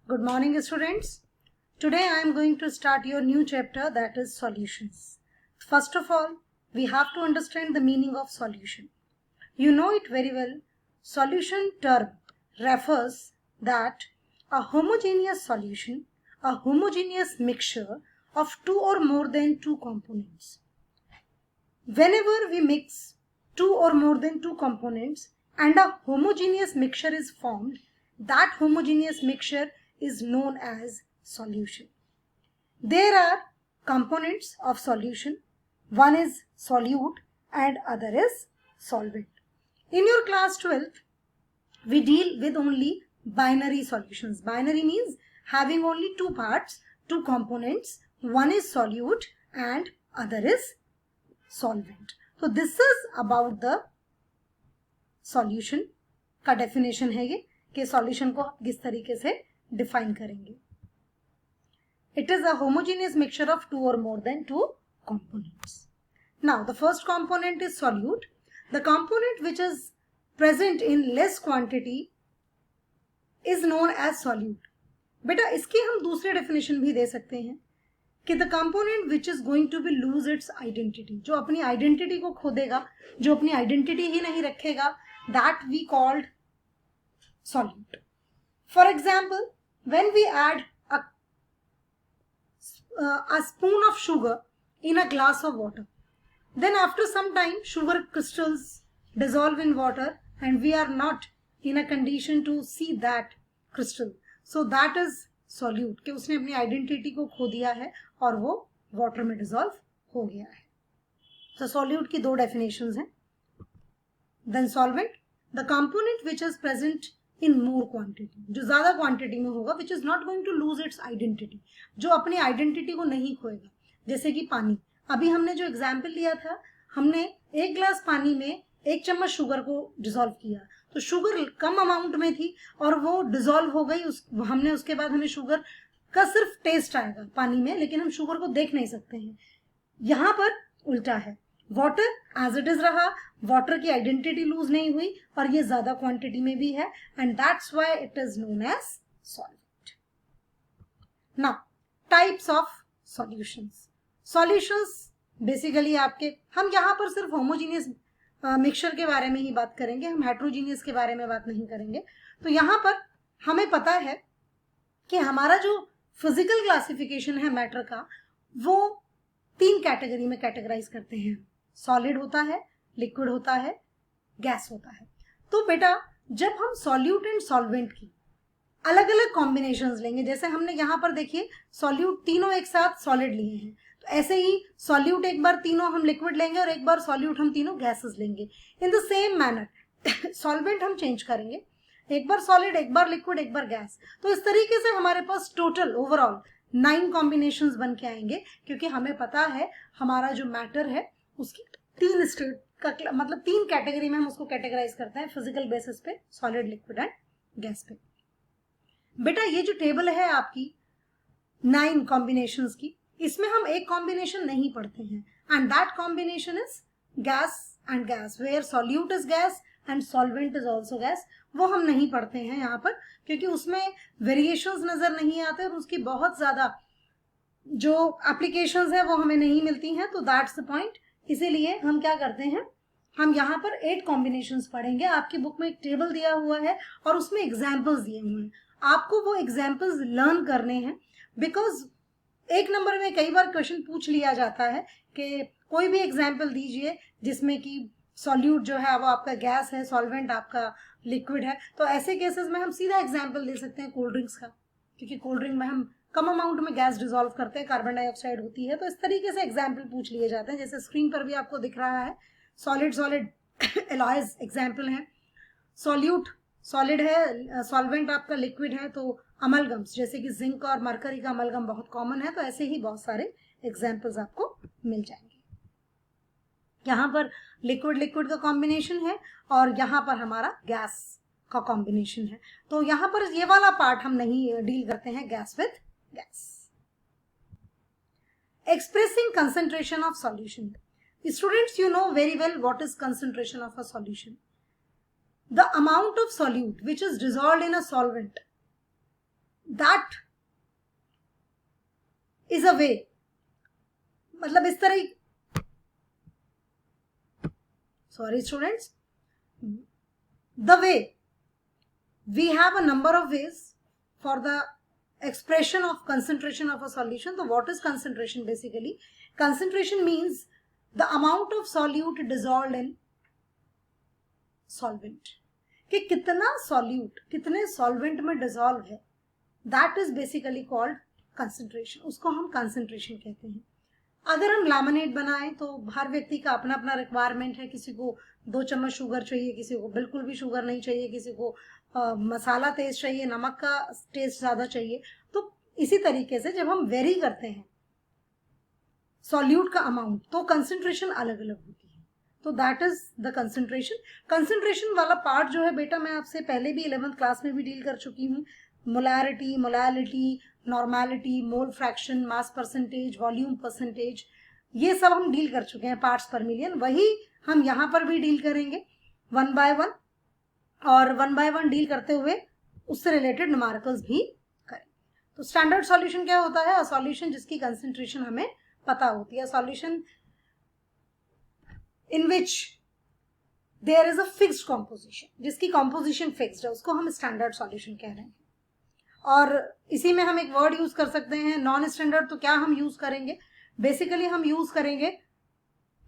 Good morning, students. Today I am going to start your new chapter, that is solutions. First of all, we have to understand the meaning of solution. You know it very well. Solution term refers that a homogeneous solution, a homogeneous mixture of two or more than two components. Whenever we mix two or more than two components and a homogeneous mixture is formed, that homogeneous mixture is known as solution. There are components of solution. One is solute and other is solvent. In your class 12th, we deal with only binary solutions. Binary means having only two parts, two components. One is solute and other is solvent. So this is about the solution का definition है ये कि solution को किस तरीके से define करेंगे. It is a homogeneous mixture of two or more than two components. Now the first component is solute. The component which is present in less quantity is known as solute. बेटा इसकी हम दूसरे definition भी दे सकते हैं कि the component which is going to be lose its identity, जो अपनी identity को खो देगा, जो अपनी identity ही नहीं रखेगा, that we called solute. For example, when we add a spoon of sugar in a glass of water, then after some time sugar crystals dissolve in water and we are not in a condition to see that crystal. So that is solute कि उसने अपनी identity को खो दिया है और वो water में dissolve हो गया है. So solute की दो definitions हैं. Then solvent, the component which is present in more quantity, जो ज़्यादा quantity में होगा, which is not going to lose its identity, जो अपनी identity को नहीं खोएगा. जैसे कि पानी, अभी हमने जो example लिया था, हमने एक ग्लास पानी में एक चम्मच शुगर को डिसॉल्व किया, तो शुगर कम अमाउंट में थी और वो डिसॉल्व हो गई. हमने उसके बाद हमें शुगर का सिर्फ टेस्ट आएगा पानी में, लेकिन हम शुगर को देख नहीं सकते हैं. यहाँ पर उल्टा है, वाटर एज इट इज रहा, वाटर की आइडेंटिटी लूज नहीं हुई और ये ज्यादा क्वांटिटी में भी है, and that's why it is known as solvent. Now types of solutions. Solutions basically आपके, हम यहाँ पर सिर्फ होमोजीनियस मिक्सचर के बारे में ही बात करेंगे, हम हेट्रोजीनियस के बारे में बात नहीं करेंगे. तो यहाँ पर हमें पता है कि हमारा जो फिजिकल क्लासिफिकेशन है मैटर का, वो तीन कैटेगरी में कैटेगराइज करते हैं. सॉलिड होता है, लिक्विड होता है, गैस होता है. तो बेटा जब हम सॉल्यूट एंड सॉल्वेंट की अलग अलग कॉम्बिनेशंस लेंगे, जैसे हमने यहाँ पर देखिए सॉल्यूट तीनों एक साथ सॉलिड लिए हैं, तो ऐसे ही सॉल्यूट एक बार तीनों हम लिक्विड लेंगे और एक बार सॉल्यूट हम तीनों गैसेस लेंगे. In the same manner solvent हम चेंज करेंगे, एक बार सॉलिड, एक बार लिक्विड, एक बार गैस. तो इस तरीके से हमारे पास टोटल ओवरऑल 9 कॉम्बिनेशंस बन के आएंगे, क्योंकि हमें पता है हमारा जो मैटर है उसकी तीन स्टेट का, मतलब तीन कैटेगरी में हम उसको कैटेगराइज करते हैं फिजिकल बेसिस पे, सॉलिड, लिक्विड एंड गैस पे. बेटा ये जो टेबल है आपकी 9 कॉम्बिनेशंस की, इसमें हम एक कॉम्बिनेशन नहीं पढ़ते हैं, and that combination is gas and gas, where solute is gas and solvent is also gas. वो हम नहीं पढ़ते हैं यहाँ पर, क्योंकि उसमें वेरिएशंस नजर नहीं आते और उसकी बहुत ज्यादा जो एप्लीकेशंस है वो हमें नहीं मिलती हैं. तो दैट्स द पॉइंट. इसीलिए हम क्या करते हैं, हम यहाँ पर 8 कॉम्बिनेशंस पढ़ेंगे. आपकी बुक में एक टेबल दिया हुआ है और उसमें एग्जाम्पल्स दिए हुए हैं, आपको वो एग्जाम्पल्स लर्न करने हैं. बिकॉज एक नंबर में कई बार क्वेश्चन पूछ लिया जाता है कि कोई भी एग्जाम्पल दीजिए जिसमें कि सॉल्यूट जो है वो आपका गैस है, सॉल्वेंट आपका लिक्विड है. तो ऐसे केसेस में हम सीधा एग्जाम्पल दे सकते हैं कोल्ड ड्रिंक्स का, क्योंकि कोल्ड ड्रिंक में हम कम अमाउंट में गैस डिसॉल्व करते हैं, कार्बन डाइऑक्साइड होती है. तो इस तरीके से एग्जाम्पल पूछ लिए जाते हैं, जैसे स्क्रीन पर भी आपको दिख रहा है. सॉलिड सॉलिड एलॉयज एग्जाम्पल है, सॉल्यूट सॉलिड है, सॉल्वेंट आपका लिक्विड है. तो अमलगम्स जैसे कि जिंक और मरकरी का अमलगम बहुत कॉमन है. तो ऐसे ही बहुत सारे एग्जाम्पल्स आपको मिल जाएंगे. यहाँ पर लिक्विड लिक्विड का कॉम्बिनेशन है और यहाँ पर हमारा गैस का कॉम्बिनेशन है. तो यहाँ पर ये वाला पार्ट हम नहीं डील करते हैं, gas with gas. Expressing concentration of solution. Students, you know very well what is concentration of a solution. The amount of solute which is dissolved in a solvent, that is a way, मतलब इस तरह, sorry students, the way we have a number of ways for the expression of concentration of a solution. So what is concentration? Basically concentration means the amount of solute dissolved in solvent, कि कितना solute कितने solvent में dissolve है, that is basically called concentration, उसको हम concentration कहते हैं। अगर हम लैमिनेट बनाएं तो हर व्यक्ति का अपना अपना रिक्वायरमेंट है, किसी को 2 चम्मच शुगर चाहिए, किसी को बिल्कुल भी शुगर नहीं चाहिए, किसी को मसाला तेज चाहिए, नमक का टेस्ट ज़्यादा चाहिए। तो इसी तरीके से जब हम वेरी करते हैं सॉल्यूट का अमाउंट तो कंसंट्रेशन अलग अलग होती है। तो that is the concentration. Concentration वाला पार्ट जो है बेटा मैं आपसे पहले भी 11th क्लास में भी डील कर चुकी हूँ। Molarity, molality, normality, mole fraction, mass percentage, volume percentage, ये सब हम डील कर चुके हैं, पार्ट्स पर मिलियन। वही हम यहाँ पर भी डील करेंगे 1 by 1, और 1 by 1 डील करते हुए उससे रिलेटेड न्यूमेरिकल्स भी करेंगे। तो स्टैंडर्ड सॉल्यूशन क्या होता है? सॉल्यूशन जिसकी कंसंट्रेशन हमें पता होती है, solution in which there is a fixed composition, जिसकी कॉम्पोजिशन फिक्स्ड है, उसको हम स्टैंडर्ड सॉल्यूशन कह रहे हैं। और इसी में हम एक वर्ड यूज कर सकते हैं नॉन स्टैंडर्ड। तो क्या हम यूज करेंगे? बेसिकली हम यूज करेंगे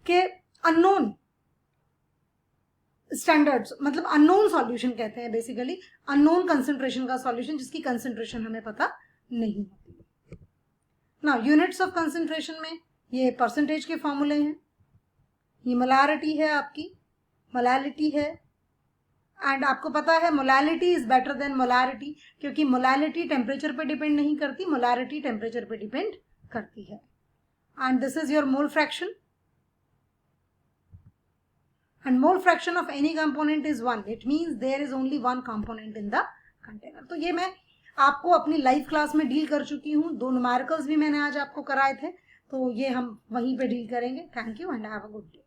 कि अननोन स्टैंडर्ड्स, मतलब अननोन सॉल्यूशन कहते हैं बेसिकली, अननोन कंसंट्रेशन का सॉल्यूशन जिसकी कंसंट्रेशन हमें पता नहीं होती। ना यूनिट्स ऑफ कंसंट्रेशन में ये परसेंटेज के फॉर्मूले हैं, ये मोलैरिटी है आपकी, मोलैलिटी है, एंड आपको पता है molality is better than molarity, क्योंकि मोलैलिटी टेम्परेचर पे डिपेंड नहीं करती, मोलैरिटी टेम्परेचर पे डिपेंड करती है। And this is your mole fraction, and mole fraction of any component is 1, it means there is only 1 component in the container. तो ये मैं आपको अपनी लाइव क्लास में डील कर चुकी हूँ, 2 न्यूमेरिकल्स भी मैंने आज आपको कराए थे, तो ये हम वहीं पे डील करेंगे। Thank you and have a good day.